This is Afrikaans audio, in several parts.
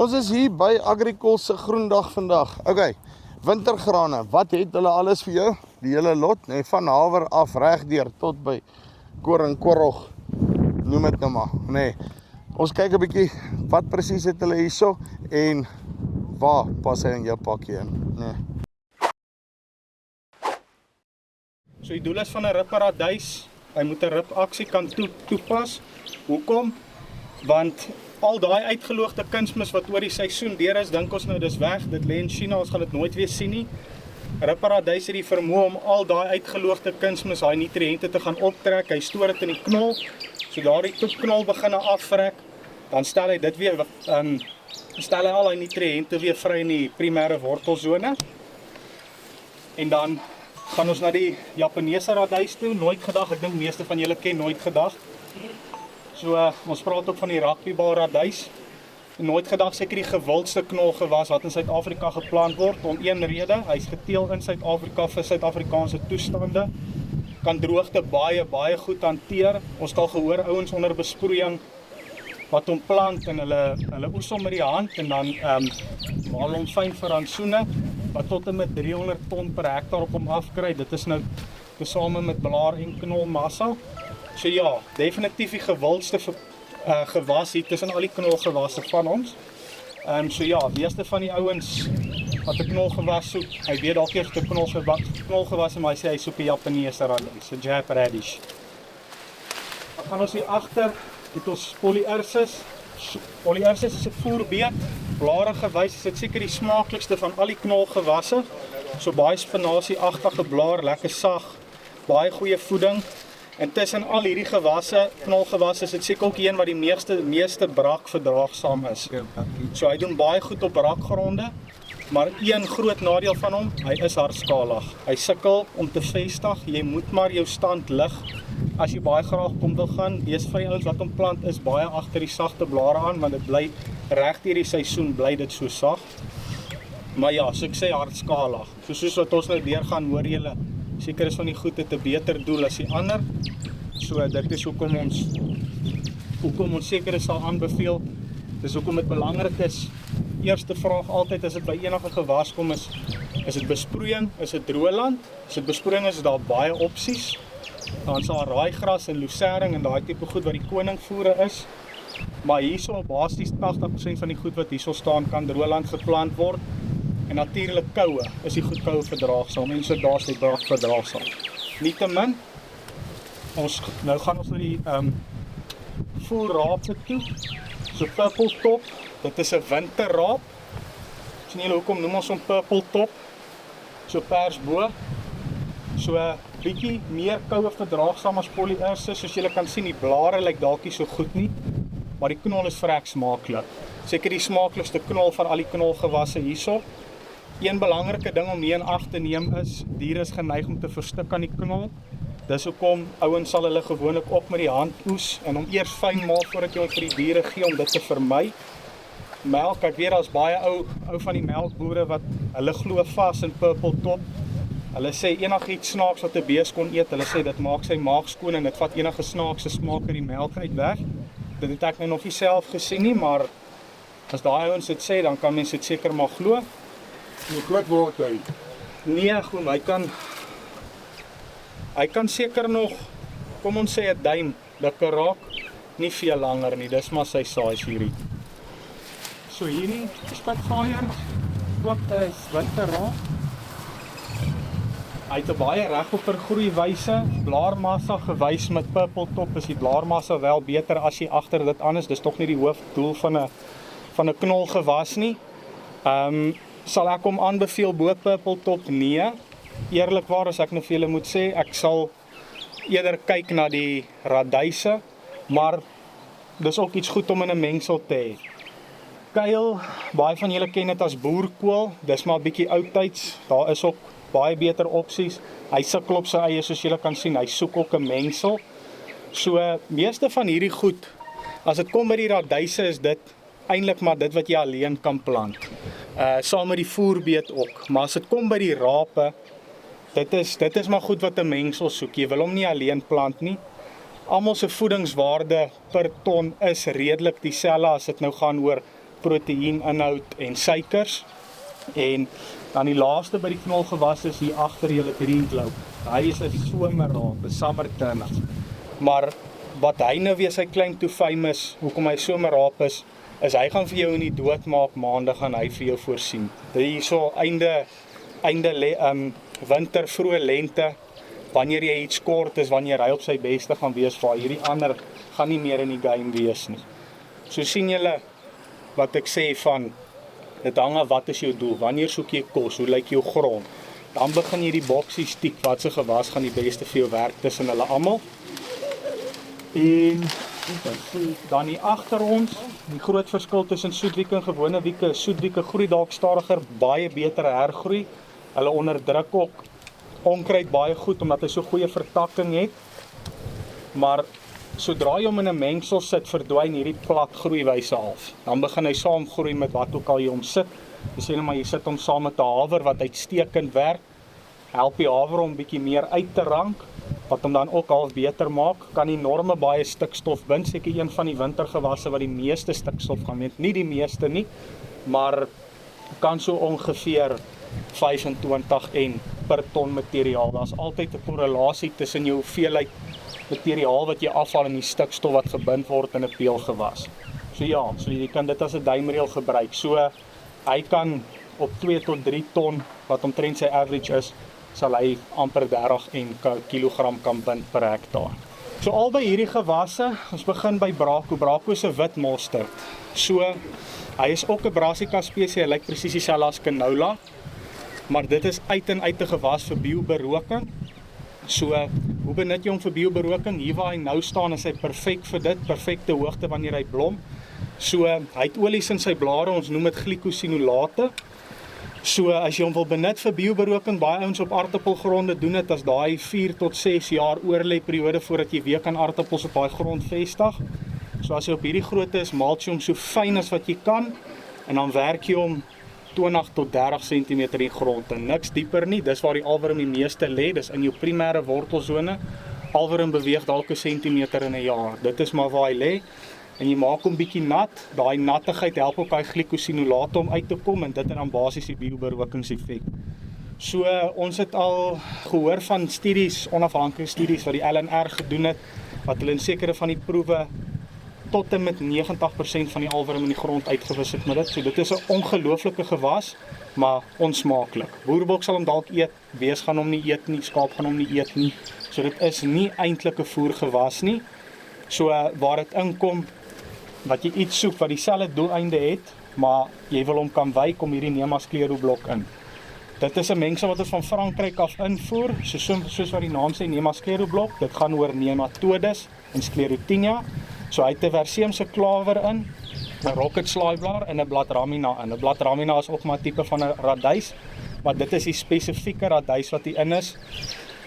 Ons is hier by Agricol se groendag vandag. Okay, wintergrane, wat het hulle alles vir jou? Die hele lot, nee, van haver af regdeur tot by koringkorrog. Noem dit nou maar, nee. Ons kyk 'n bietjie wat presies het hulle hierso en waar pas hy in jou pakkie in, nee. So die doel is van 'n ripparadys, hy moet 'n ripaksie kan toepas. Hoekom? Want al daai uitgeloogde kunsmis wat oor die seisoen deur is, dink ons nou dis weg, dit lê in China, ons gaan dit nooit weer sien nie. Ripparadys het die vermoë om al daai uitgeloogde kunsmis, daai nutriënte te gaan optrek, hy stoor dit in die knol, so daardie toepknol begin afvrek, dan stel hy dit weer, stel hy al die nutriënte weer vry in die primêre wortelsone, en dan gaan ons na die Japaneese radys toe, nooit gedag, ek dink meeste van julle ken nooit gedag. So, ons praat ook van die rugbybal radys. Nooit gedag seker die gewildste knolgewas wat in Suid-Afrika geplant word, om een rede, hy is geteel in Suid-Afrika vir Suid-Afrikaanse toestande, kan droogte baie goed hanteer. Ons het al gehoor ouens onder besproeiing wat hom plant en hulle oes hom met die hand en dan maal hom fyn vir rantsoene, wat tot en met 300 ton per hektaar op hom afkry. Dit is nou tesame met blaar en knolmassa. So ja, definitief die gewildste gewas hier tussen al die knolgewasse van ons. So ja, meeste van die ouens wat 'n knolgewas soek, hy weet dalk eers 'n knolgewas, maar hy sê hy soek 'n Japaneese radys, 'n Jap radish. Dan gaan ons hier agter, het ons Polyersis. Polyersis is 'n voerbeet, blare gewys, is dit seker die smaaklikste van al die knolgewasse. So baie spinasieagtige blaar, lekker sag, baie goeie voeding. En tussen al hierdie gewasse, knolgewasse, is dit seker ook een wat die meeste brakverdraagsaam is. So hy doen baie goed op brakgronde, maar een groot nadeel van hom, hy is hardskalig. Hy sukkel om te vestig, jy moet maar jou stand lig. As jy baie graag kom wil gaan, wees vir ouens wat hom plant is baie agter die sagte blare aan, want dit bly reg deur die seisoen bly dit so sag. Maar ja, so ek sê hardskalig. Soos wat ons nou deurgaan, hoor julle, seker is van die goed het 'n beter doel as die ander. So dit is hoekom ons seker sal aanbeveel. Dis hoekom dit belangrik is. Eerste vraag altyd as dit by enige gewas kom is dit besproeiing, is dit droëland? As dit besproeiing is daar baie opsies. Dan is daar raaigras en lucering en daai tipe goed wat die koningvoere is. Maar hierso basies 80% van die goed wat hierso staan kan droëland geplant word. En natuurlik koue is die goed koue verdraagsaam en so daar's die braak verdraagsaam. Nietemin, nou gaan ons na die voelrape toe. So purple top, dit is 'n winterraap. Sien julle hoekom noem ons hom purple top? So persbo. So bietjie meer koue verdraagsaam as Polyersis, soos julle kan sien, die blare lyk dalk nie so goed nie, maar die knol is vrek smaaklik. Seker die smaaklikste knol van al die knolgewasse hierso. Een belangrike ding om hier in ag te neem is, diere is geneig om te verstik aan die knol. Dis hoekom ouens sal hulle gewoonlik op met die hand oes en hom eers fyn maak voordat jy hom vir die diere gee om dit te vermy. Melk, ek weet daar's baie ou van die melkboere wat hulle glo vas in purple top. Hulle sê enigiets snaaks wat 'n bees kon eet, hulle sê dit maak sy maag skoon en dit vat enige snaakse smaak uit die melk uit weg. Dit het ek nou nog nie self gesien nie, maar as daai ouens dit sê, dan kan mense dit seker maar glo. Hoe groot word hy? Nee, goed, hy kan seker nog, kom ons sê 'n duim, dikker raak, nie veel langer nie, dis maar sy size hierdie. So hierdie Spitfire, ook is winterraap. Hy het 'n baie regopper groeiwyse, blaarmassa gewys met purple top, is die blaarmassa wel beter as jy agter dit aan is, dis tog nie die hoofdoel van 'n knolgewas nie. Sal ek hom aanbeveel bo purple top? Nee. Eerlikwaar as ek nou vir julle moet sê, ek sal eerder kyk na die radyse, maar dis ook iets goed om in 'n mengsel te hê. Kuil, baie van julle ken dit as boerkool, dis maar 'n bietjie oudtyds, daar is ook baie beter opsies. Hy sukkel op sy eie, soos julle kan sien, hy soek ook 'n mengsel. So, meeste van hierdie goed, as dit kom by die radyse, is dit eintlik maar dit wat jy alleen kan plant. Saam met die voerbeet ook, maar as dit kom by die rape, dit is maar goed wat 'n mengsel soek, jy wil hom nie alleen plant nie. Almal se voedingswaarde per ton is redelik dieselfde as dit nou gaan oor proteïeninhoud en suikers. En dan die laaste by die knolgewas is hier agter julle greencloud. Hy is 'n somerraap, 'n summer turnip. Maar wat hy nou weer sy claim to fame is, hoekom hy somerraap is hy gaan vir jou in die doodmaak maande gaan hy vir jou voorsien. Dit hierso einde winter, vroeë lente, wanneer jy iets kort is, wanneer hy op sy beste gaan wees, waar hierdie ander gaan nie meer in die game wees nie. So sien julle wat ek sê van, dit hang af wat is jou doel, wanneer soek jy kos, hoe lyk jou grond, dan begin jy die boksies tik, wat se gewas gaan die beste vir jou werk tussen hulle almal. En dan hier agter ons, die groot verskil tussen soetwieke en gewone wieke, soetwieke groei dalk stadiger, baie beter hergroei, hulle onderdruk ook onkruid baie goed, omdat hy so goeie vertakking het, maar sodra jy hom in 'n mengsel sit, verdwyn hierdie plat groeiwyse af. Dan begin hy saam groei met wat ook al jy hom sit. Jy sê net maar jy sit hom saam met 'n haver wat uitstekend werk, help die haver om bietjie meer uit te rank, wat hom dan ook half beter maak, kan enorme baie stikstof bind, seker een van die wintergewasse wat die meeste stikstof kan bind, nie die meeste nie, maar kan so ongeveer 25 en per ton materiaal. Daar's altyd 'n korrelasie tussen jou hoeveelheid materiaal wat jy afhaal en die stikstof wat gebind word in 'n peelgewas. So ja, so jy kan dit as 'n duimreël gebruik. So hy kan op 2 tot 3 ton, wat omtrent sy average is, sal hy amper 30 kilogram kan bind per hektaar. So albei hierdie gewasse, ons begin by Braco. Braco is 'n wit mosterd. So hy is ook 'n brassica spesie, hy lyk presies dieselfde as canola, maar dit is uit en uit 'n gewas vir bioberoking. So, hoe benut jy hom vir bioberoking? Hier waar hy nou staan is hy perfek vir dit, perfekte hoogte wanneer hy blom. So, hy het olies in sy blare, ons noem dit glikosinolate. So, as jy hom wil benut vir bioberoking, baie ouens op aardappelgronde doen dit as daai 4 tot 6 jaar oorlê periode voordat jy weer kan aardappels op daai grond vestig. So, as jy op hierdie grootte is, mulch jy hom so fyn as wat jy kan, en dan werk jy hom 20 tot 30 cm in die grond en niks dieper nie, dis waar die alworm die meeste lê, dis in jou primêre wortelsone. Alworm beweeg dalk 1 centimeter in 'n jaar, dit is maar waar hy lê, en jy maak hom bietjie nat, daai nattigheid help ook daai glikosinolate om uit te kom, en dit is dan basies die bioberokingseffek. So, ons het al gehoor van studies, onafhanklike studies wat die LNR gedoen het, wat hulle in sekere van die proewe tot en met 90% van die alworm in die grond uitgewis het met dit. So dit is 'n ongelooflike gewas, maar onsmaaklik. Boerbok sal hom dalk eet, wees gaan hom nie eet nie, skaap gaan hom nie eet nie. So dit is nie eintlik 'n voergewas nie. So waar dit inkom, wat jy iets soek wat dieselfde doeleinde het, maar jy wil hom kan wyk om hierdie Nemascleroblok in. Dit is 'n mengsel wat ons van Frankryk af invoer, soos wat die naam sê, Nemascleroblok. Dit gaan oor nematodes en Sclerotinia. So hy het 'n verseemse klawer in, 'n rocket slaaiblaar en 'n bladramina in. 'n Bladramina is ook maar 'n tipe van 'n radys, maar dit is die spesifieke radys wat hier in is.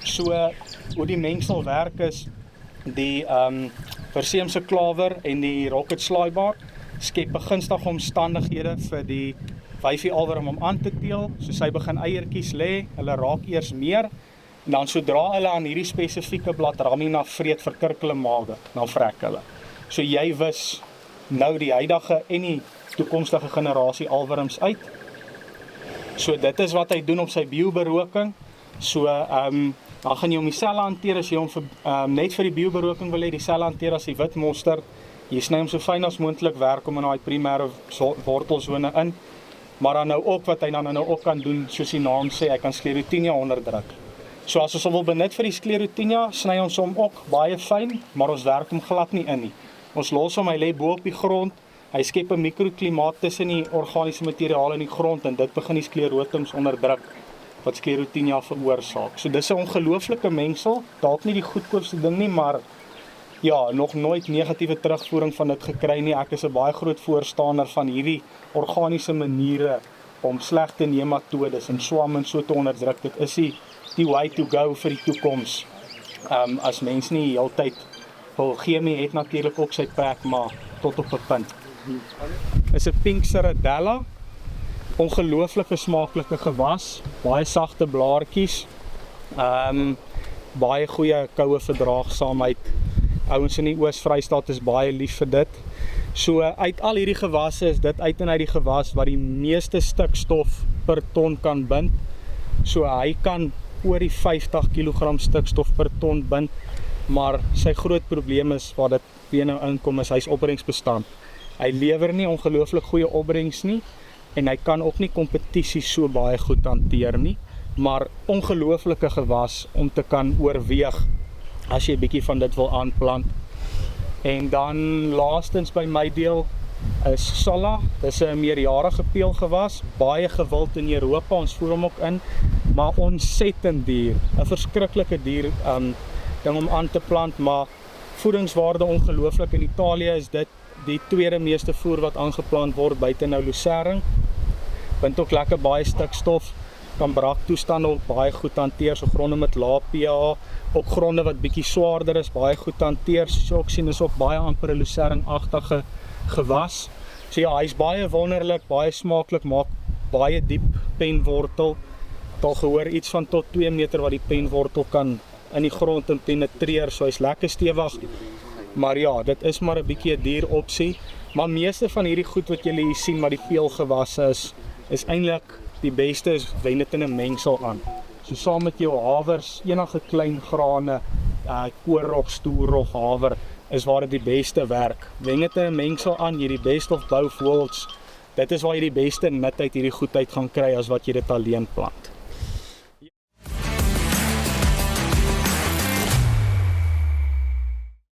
So hoe die mengsel werk is, die verseemse klawer en die rocket slaaiblaar skep begunstige omstandighede vir die wyfie alworm om aan te teel. So sy begin eiertjies lê, hulle raak eers meer, en dan sodra hulle aan hierdie spesifieke bladramina vreet, verkurk hulle mage, dan vrek hulle. So jy wis nou die huidige en die toekomstige generasie alworms uit. So dit is wat hy doen op sy bioberoking. So dan gaan jy hom dieselfde hanteer as jy hom net vir die bioberoking wil hê, dieselfde hanteer as die wit mosterd. Jy sny hom so fyn as moontlik, werk hom in daai primêre wortelsone in. Maar dan nou ook wat hy dan nou ook kan doen, soos die naam sê, hy kan Sclerotinia onderdruk. So as ons hom wil benut vir die Sclerotinia, sny ons hom ook baie fyn, maar ons werk hom glad nie in nie. Ons los hom, hy lê bo op die grond, hy skep 'n mikroklimaat tussen die organiese materiaal in die grond, en dit begin die sklerotums onderdruk, wat Sclerotinia veroorsaak. So dis 'n ongelooflike mengsel, dalk nie die goedkoopste ding nie, maar ja, nog nooit negatiewe terugvoering van dit gekry nie. Ek is 'n baie groot voorstander van hierdie organiese maniere om slegte nematodes en swam en so te onderdruk. Dit is die way to go vir die toekoms. As mens nie heeltyd wil, chemie het natuurlik ook sy plek, maar tot op 'n punt. Is 'n pink Ceradella, ongelooflike smaaklike gewas, baie sagte blaartjies, baie goeie koue verdraagsaamheid. Ouens in die Oos-Vrystaat is baie lief vir dit. So uit al hierdie gewasse is dit uit en uit die gewas wat die meeste stikstof per ton kan bind. So hy kan oor die 50 kg stikstof per ton bind, maar sy groot probleem is waar dit weer nou inkom is hy's opbrengsbestand. Hy lewer nie ongelooflik goeie opbrengs nie en hy kan ook nie kompetisie so baie goed hanteer nie, maar ongelooflike gewas om te kan oorweeg as jy 'n bietjie van dit wil aanplant. En dan laastens by my deel is Solla. Dis 'n meerjarige peulgewas, baie gewild in Europa, ons voer hom ook in, maar ontsettend duur, 'n verskriklike duur ding om aan te plant, maar voedingswaarde ongelooflik. In Italië is dit die tweede meeste voer wat aangeplant word buite nou lucering. Bind ook lekker baie stikstof, kan braaktoestande ook baie goed hanteer, so gronde met lae pH, ook gronde wat bietjie swaarder is, baie goed hanteer. Soos jy ook sien, is ook baie amper 'n lucering-agtige gewas. So ja, hy's baie wonderlik, baie smaaklik, maak baie diep penwortel. Het al gehoor iets van tot 2 meter wat die penwortel kan in die grond en penetreer, so hy's lekker stewig. Maar ja, dit is maar 'n bietjie 'n duur opsie, maar meeste van hierdie goed wat julle hier sien, maar die peulgewasse is eintlik die beste is wen dit in 'n mengsel aan. So saam met jou hawers, enige klein grane, koorrog, stoerrog, haver is waar dit die beste werk. Wen dit in 'n mengsel aan, jy die best of both worlds. Dit is waar jy die beste nut uit hierdie goed uit gaan kry as wat jy dit alleen plant.